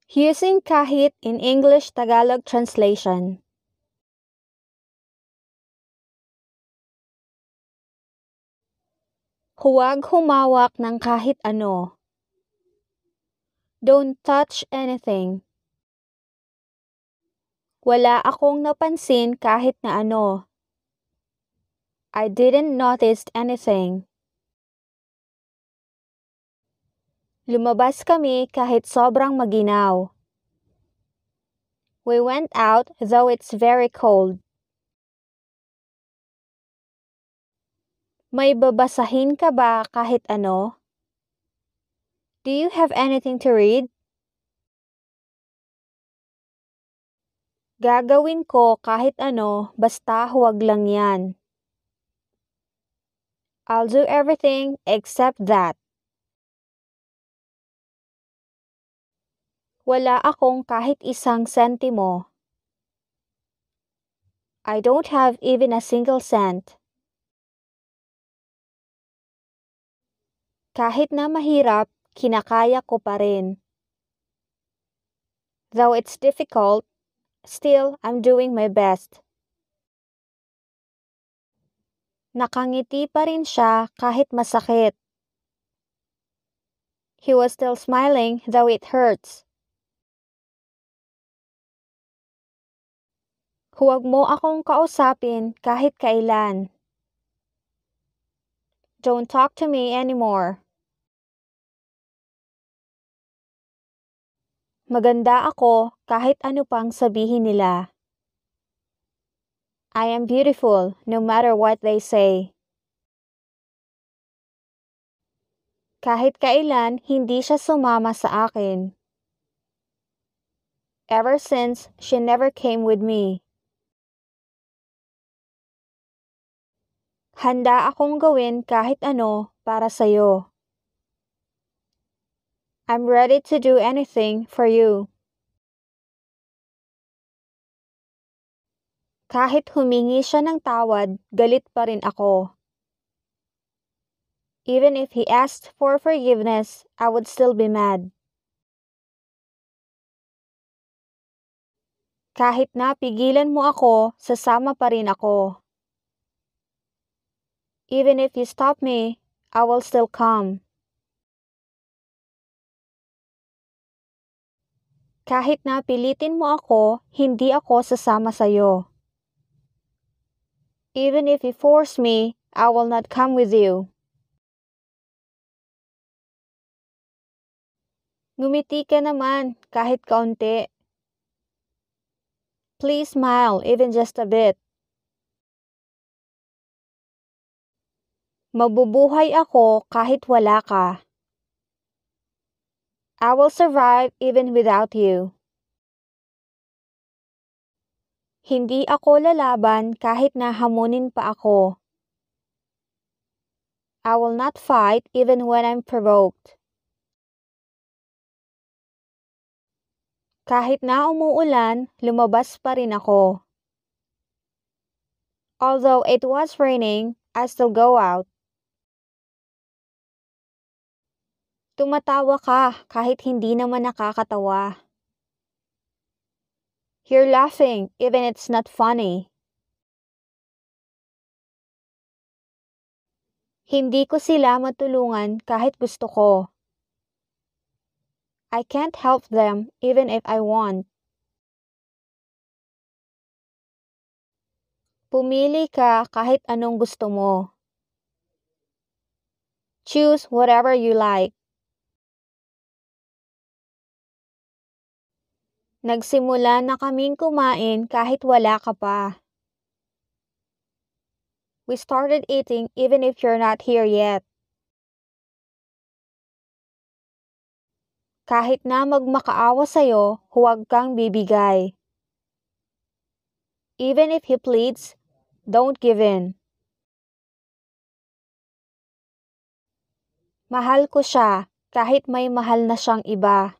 Using kahit in English-Tagalog Translation. Huwag humawak ng kahit ano. Don't touch anything. Wala akong napansin kahit na ano. I didn't notice anything. Lumabas kami kahit sobrang maginaw. We went out though it's very cold. May babasahin ka ba kahit ano? Do you have anything to read? Gagawin ko kahit ano basta huwag lang yan. I'll do everything except that. Wala akong kahit isang sentimo. I don't have even a single cent. Kahit na mahirap, kinakaya ko pa rin. Though it's difficult, still I'm doing my best. Nakangiti pa rin siya kahit masakit. He was still smiling though it hurts. Huwag mo akong kausapin kahit kailan. Don't talk to me anymore. Maganda ako kahit ano pang sabihin nila. I am beautiful no matter what they say. Kahit kailan hindi siya sumama sa akin. Ever since, she never came with me. Handa akong gawin kahit ano para sa'yo. I'm ready to do anything for you. Kahit humingi siya ng tawad, galit pa rin ako. Even if he asked for forgiveness, I would still be mad. Kahit na pigilan mo ako, sasama pa rin ako. Even if you stop me, I will still come. Kahit na pilitin mo ako, hindi ako sasama sa'yo. Even if you force me, I will not come with you. Ngumiti ka naman, kahit kaunti. Please smile, even just a bit. Mabubuhay ako kahit wala ka. I will survive even without you. Hindi ako lalaban kahit na hamunin pa ako. I will not fight even when I'm provoked. Kahit na umuulan, lumabas pa rin ako. Although it was raining, I still go out. Tumatawa ka kahit hindi naman nakakatawa. You're laughing even it's not funny. Hindi ko sila matulungan kahit gusto ko. I can't help them even if I want. Pumili ka kahit anong gusto mo. Choose whatever you like. Nagsimula na kaming kumain kahit wala ka pa. We started eating even if you're not here yet. Kahit na magmakaawa sa'yo, huwag kang bibigay. Even if he pleads, don't give in. Mahal ko siya kahit may mahal na siyang iba.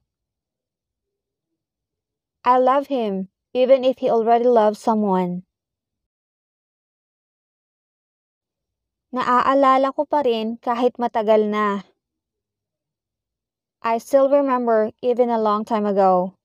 I love him even if he already loves someone. Naaalala ko pa rin kahit matagal na. I still remember even a long time ago.